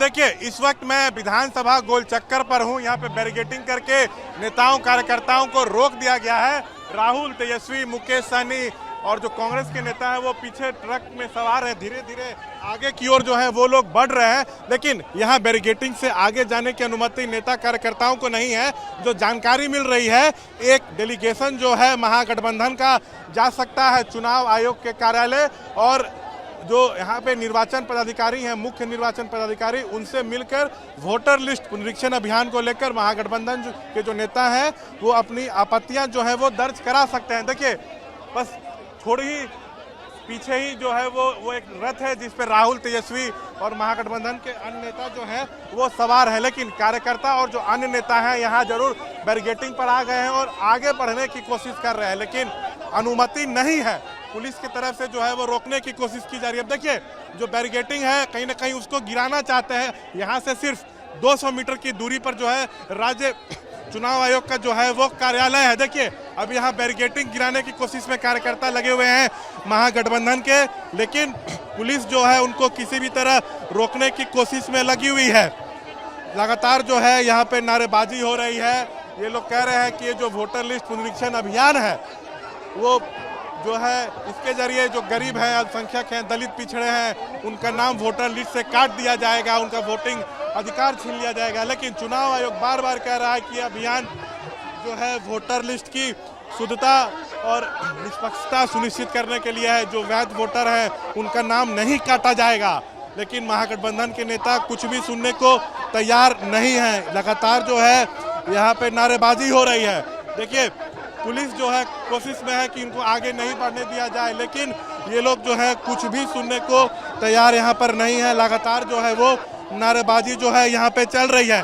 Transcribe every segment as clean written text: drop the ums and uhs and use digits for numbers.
देखिए, इस वक्त मैं विधानसभा गोल चक्कर पर हूं। यहाँ पे बैरिकेडिंग करके नेताओं कार्यकर्ताओं को रोक दिया गया है। राहुल, तेजस्वी, मुकेश सहनी और जो कांग्रेस के नेता हैं वो पीछे ट्रक में सवार है। धीरे धीरे आगे की ओर जो है वो लोग बढ़ रहे हैं, लेकिन यहाँ बैरिकेडिंग से आगे जाने की अनुमति नेता कार्यकर्ताओं को नहीं है। जो जानकारी मिल रही है, एक डेलीगेशन जो है महागठबंधन का जा सकता है चुनाव आयोग के कार्यालय, और जो यहाँ पे निर्वाचन पदाधिकारी हैं, मुख्य निर्वाचन पदाधिकारी, उनसे मिलकर वोटर लिस्ट पुनरीक्षण अभियान को लेकर महागठबंधन के जो नेता हैं वो अपनी आपत्तियां जो है वो दर्ज करा सकते हैं। देखिए, बस थोड़ी ही पीछे ही जो है वो एक रथ है जिस पे राहुल, तेजस्वी और महागठबंधन के अन्य नेता जो हैं वो सवार है, लेकिन कार्यकर्ता और जो अन्य नेता हैं यहाँ जरूर बैरिकेडिंग पर आ गए हैं और आगे बढ़ने की कोशिश कर रहे हैं, लेकिन अनुमति नहीं है। पुलिस की तरफ से जो है वो रोकने की कोशिश की जा रही है। अब देखिए, जो बैरिकेडिंग है कहीं ना कहीं उसको गिराना चाहते हैं। यहाँ से सिर्फ 200 मीटर की दूरी पर जो है राज्य चुनाव आयोग का जो है वो कार्यालय है। देखिए, अब यहाँ बैरिकेडिंग गिराने की कोशिश में कार्यकर्ता लगे हुए हैं महागठबंधन के, लेकिन पुलिस जो है उनको किसी भी तरह रोकने की कोशिश में लगी हुई है। लगातार जो है यहाँ पे नारेबाजी हो रही है। ये लोग कह रहे हैं कि ये जो वोटर लिस्ट पुनरीक्षण अभियान है वो जो है इसके जरिए जो गरीब हैं, अल्पसंख्यक हैं, दलित पिछड़े हैं, उनका नाम वोटर लिस्ट से काट दिया जाएगा, उनका वोटिंग अधिकार छीन लिया जाएगा। लेकिन चुनाव आयोग बार बार कह रहा है कि अभियान जो है वोटर लिस्ट की शुद्धता और निष्पक्षता सुनिश्चित करने के लिए है। जो वैध वोटर है उनका नाम नहीं काटा जाएगा, लेकिन महागठबंधन के नेता कुछ भी सुनने को तैयार नहीं है। लगातार जो है यहाँ पे नारेबाजी हो रही है। देखिए, पुलिस जो है कोशिश में है कि इनको आगे नहीं बढ़ने दिया जाए, लेकिन ये लोग जो है कुछ भी सुनने को तैयार यहाँ पर नहीं है। लगातार जो है वो नारेबाजी जो है यहाँ पे चल रही है।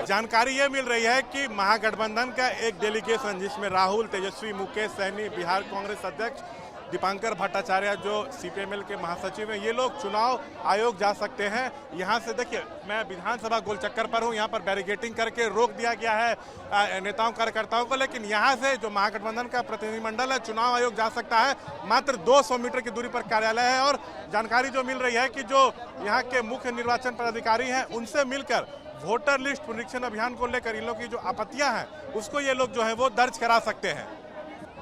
जानकारी ये मिल रही है कि महागठबंधन का एक डेलीगेशन जिसमें राहुल, तेजस्वी, मुकेश सहनी, बिहार कांग्रेस अध्यक्ष दीपांकर भट्टाचार्य जो सीपीएमएल के महासचिव हैं, ये लोग चुनाव आयोग जा सकते हैं। यहाँ से देखिए, मैं विधानसभा गोल चक्कर पर हूँ। यहाँ पर बैरिकेडिंग करके रोक दिया गया है नेताओं कार्यकर्ताओं को, लेकिन यहाँ से जो महागठबंधन का प्रतिनिधिमंडल है चुनाव आयोग जा सकता है। मात्र 200 मीटर की दूरी पर कार्यालय है, और जानकारी जो मिल रही है कि जो यहाँ के मुख्य निर्वाचन पदाधिकारी हैं उनसे मिलकर वोटर लिस्ट पुनरीक्षण अभियान को लेकर इन लोगों की जो आपत्तियां हैं उसको ये लोग जो है वो दर्ज करा सकते हैं।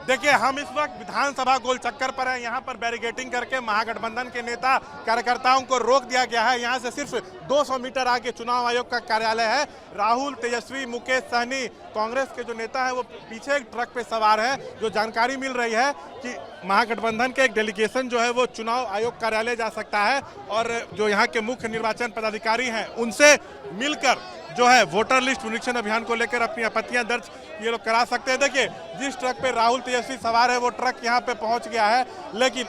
देखिए, हम इस वक्त विधानसभा गोल चक्कर पर हैं। यहाँ पर बैरिकेडिंग करके महागठबंधन के नेता कार्यकर्ताओं को रोक दिया गया है। यहाँ से सिर्फ 200 मीटर आगे चुनाव आयोग का कार्यालय है। राहुल, तेजस्वी, मुकेश सहनी, कांग्रेस के जो नेता हैं वो पीछे एक ट्रक पे सवार है। जो जानकारी मिल रही है कि महागठबंधन के एक डेलीगेशन जो है वो चुनाव आयोग कार्यालय जा सकता है, और जो यहाँ के मुख्य निर्वाचन पदाधिकारी हैं उनसे मिलकर जो है वोटर लिस्ट पुनरीक्षण अभियान को लेकर अपनी आपत्तियां दर्ज ये लोग करा सकते हैं। देखिए, जिस ट्रक पे राहुल, तेजस्वी सवार है वो ट्रक यहाँ पे पहुंच गया है, लेकिन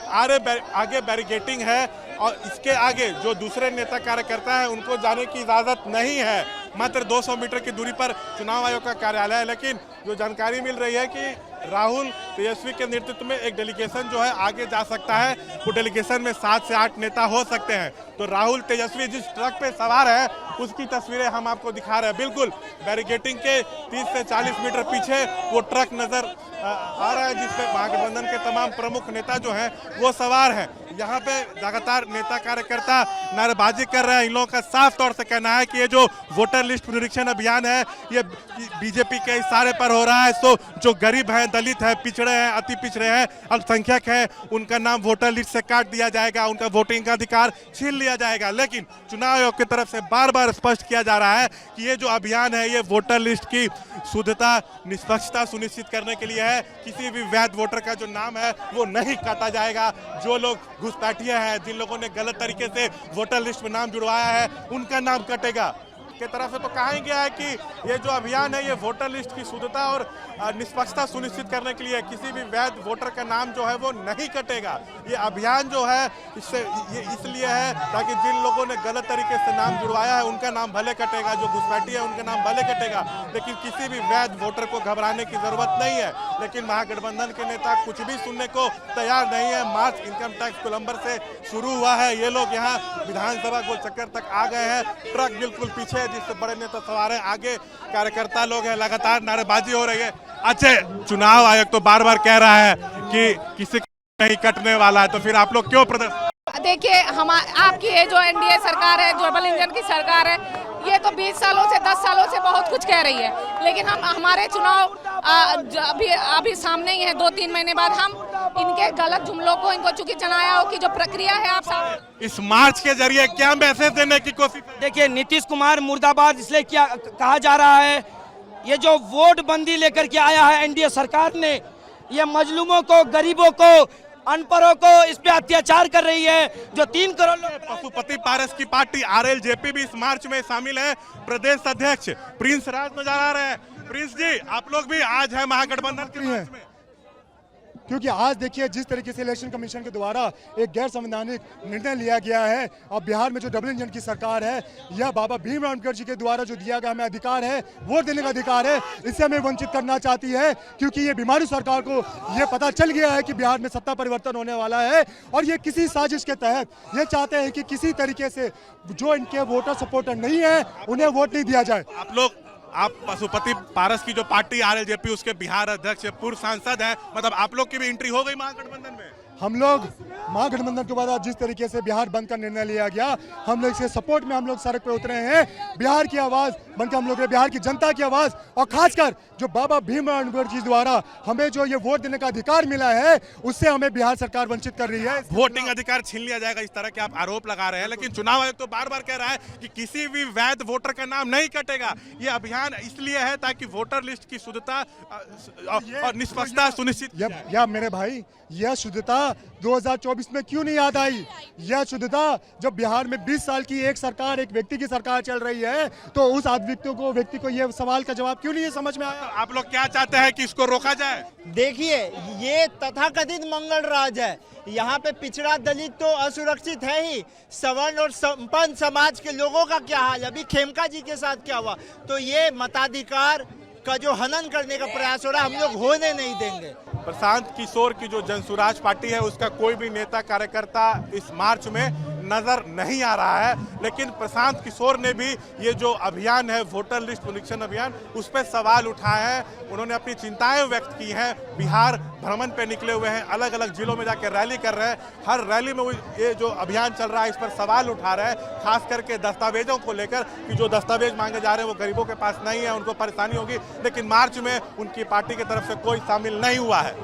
आगे बैरिकेडिंग है और इसके आगे जो दूसरे नेता कार्यकर्ता हैं उनको जाने की इजाजत नहीं है। मात्र 200 मीटर की दूरी पर चुनाव आयोग का कार्यालय है, लेकिन जो जानकारी मिल रही है कि राहुल, तेजस्वी के नेतृत्व में एक डेलीगेशन जो है आगे जा सकता है। वो डेलीगेशन में 7 से 8 नेता हो सकते हैं। तो राहुल, तेजस्वी जिस ट्रक पे सवार है उसकी तस्वीरें हम आपको दिखा रहे हैं। बिल्कुल बैरिकेडिंग के 30 से 40 मीटर पीछे वो ट्रक नजर आ रहा है जिसपे महागठबंधन के तमाम प्रमुख नेता जो हैं वो सवार हैं। यहाँ पे लगातार नेता कार्यकर्ता नारेबाजी कर रहे हैं। इन लोगों का साफ तौर से कहना है कि ये जो वोटर लिस्ट पुनरीक्षण अभियान है ये बीजेपी के इशारे पर हो रहा है। तो जो गरीब हैं, दलित हैं, पिछड़े हैं, अति पिछड़े हैं, अल्पसंख्यक हैं, उनका नाम वोटर लिस्ट से काट दिया जाएगा, उनका वोटिंग का अधिकार छीन लिया जाएगा। लेकिन चुनाव आयोग की तरफ से बार बार स्पष्ट किया जा रहा है कि ये जो अभियान है ये वोटर लिस्ट की शुद्धता, निष्पक्षता सुनिश्चित करने के लिए है। किसी भी वैध वोटर का जो नाम है वो नहीं काटा जाएगा। जो लोग घुसपैठिए हैं, जिन लोगों ने गलत तरीके से वोटर लिस्ट में नाम जुड़वाया है, उनका नाम कटेगा। के तरफ से तो कहा ही गया है कि ये जो अभियान है ये वोटर लिस्ट की शुद्धता और निष्पक्षता सुनिश्चित करने के लिए किसी भी वैध वोटर का नाम जो है वो नहीं कटेगा। ये अभियान जो है इससे ये इसलिए है ताकि जिन लोगों ने गलत तरीके से नाम जुड़वाया है उनका नाम भले कटेगा, जो घुसपैठी है उनका नाम भले कटेगा, लेकिन किसी भी वैध वोटर को घबराने की जरूरत नहीं है। लेकिन महागठबंधन के नेता कुछ भी सुनने को तैयार नहीं है। मार्च इनकम टैक्स गोलंबर से शुरू हुआ है। ये लोग यहाँ विधानसभा गोल चक्कर तक आ गए हैं। ट्रक बिल्कुल पीछे है जिससे बड़े नेता सवार हैं, आगे कार्यकर्ता लोग हैं, लगातार नारेबाजी हो रही है। अच्छा, चुनाव आयोग तो बार बार कह रहा है कि किसी का नहीं कटने वाला है, तो फिर आप लोग क्यों प्रदर्शन? देखिए, हम आपकी ये जो एनडीए सरकार है, जो डबल इंजन की सरकार है, ये तो 20 सालों से 10 सालों से बहुत कुछ कह रही है, लेकिन हमारे चुनाव अभी सामने ही है। 2-3 महीने बाद हम इनके गलत जुमलों को, इनको चूंकि जनाया की जो प्रक्रिया है, आप इस मार्च के जरिए क्या मैसेज देने की कोशिश? देखिए, नीतीश कुमार मुर्दाबाद इसलिए क्या कहा जा रहा है, ये जो वोट बंदी लेकर के आया है एनडीए सरकार ने, ये मजलूमों को, गरीबों को, अनपढ़ों को इस पे अत्याचार कर रही है। जो 3 करोड़ लोग, पशुपति पारस की पार्टी आरएलजेपी भी इस मार्च में शामिल है। प्रदेश अध्यक्ष प्रिंस राज नजर आ रहे हैं। प्रिंस जी, आप लोग भी आज है महागठबंधन के मार्च में? क्योंकि आज देखिए जिस तरीके से इलेक्शन कमीशन के द्वारा एक गैर संवैधानिक निर्णय लिया गया है, और बिहार में जो डबल इंजन की सरकार है, यह बाबा भीमराव अम्बेडकर जी के द्वारा जो दिया गया हमें अधिकार है, वोट देने का अधिकार है, इससे हमें वंचित करना चाहती है। क्योंकि ये बीमारी सरकार को ये पता चल गया है कि बिहार में सत्ता परिवर्तन होने वाला है, और ये किसी साजिश के तहत ये चाहते हैं कि किसी तरीके से जो इनके वोटर सपोर्टर नहीं है उन्हें वोट नहीं दिया जाए। आप पशुपति पारस की जो पार्टी आरएलजेपी, उसके बिहार अध्यक्ष, पूर्व सांसद हैं, मतलब आप लोग की भी एंट्री हो गई महागठबंधन में? हम लोग महागठबंधन के बाद जिस तरीके से बिहार बंद का निर्णय लिया गया, हम लोग इसके सपोर्ट में हम लोग सड़क पे उतरे हैं। बिहार की आवाज बनकर हम लोग बिहार की जनता की आवाज, और खासकर जो बाबा भीमराव अम्बेडकर जी द्वारा हमें जो ये वोट देने का अधिकार मिला है, उससे हमें बिहार सरकार वंचित कर रही है। वोटिंग अधिकार छीन लिया जाएगा, इस तरह के आप आरोप लगा रहे हैं, लेकिन चुनाव आयोग तो बार बार कह रहा है कि किसी भी वैध वोटर का नाम नहीं कटेगा। ये अभियान इसलिए है ताकि वोटर लिस्ट की शुद्धता और निष्पक्षता सुनिश्चित। या मेरे भाई, यह शुद्धता 2024 में क्यों नहीं याद आई? यह शुद्धता जब बिहार में 20 साल की एक सरकार, एक व्यक्ति की सरकार चल रही है, तो उस व्यक्ति को यह सवाल का जवाब क्यों नहीं समझ में आया? आप लोग क्या चाहते हैं कि इसको रोका जाए? देखिए, ये तथाकथित मंगल राज है। यहाँ पे पिछड़ा दलित तो असुरक्षित है ही, सवर्ण और संपन्न समाज के लोगों का क्या हाल? अभी खेमका जी के साथ क्या हुआ? तो ये मताधिकार का जो हनन करने का प्रयास हो रहा है, हम लोग होने नहीं देंगे। प्रशांत किशोर की जो जनसुराज पार्टी है, उसका कोई भी नेता कार्यकर्ता इस मार्च में नजर नहीं आ रहा है, लेकिन प्रशांत किशोर ने भी ये जो अभियान है, वोटर लिस्ट पुनरीक्षण अभियान, उस पर सवाल उठाए हैं। उन्होंने अपनी चिंताएं व्यक्त की हैं। बिहार भ्रमण पे निकले हुए हैं, अलग अलग जिलों में जाकर रैली कर रहे हैं। हर रैली में ये जो अभियान चल रहा है, इस पर सवाल उठा रहे हैं, खास करके दस्तावेजों को लेकर कि जो दस्तावेज मांगे जा रहे हैं वो गरीबों के पास नहीं है, उनको परेशानी होगी। लेकिन मार्च में उनकी पार्टी की तरफ से कोई शामिल नहीं हुआ है।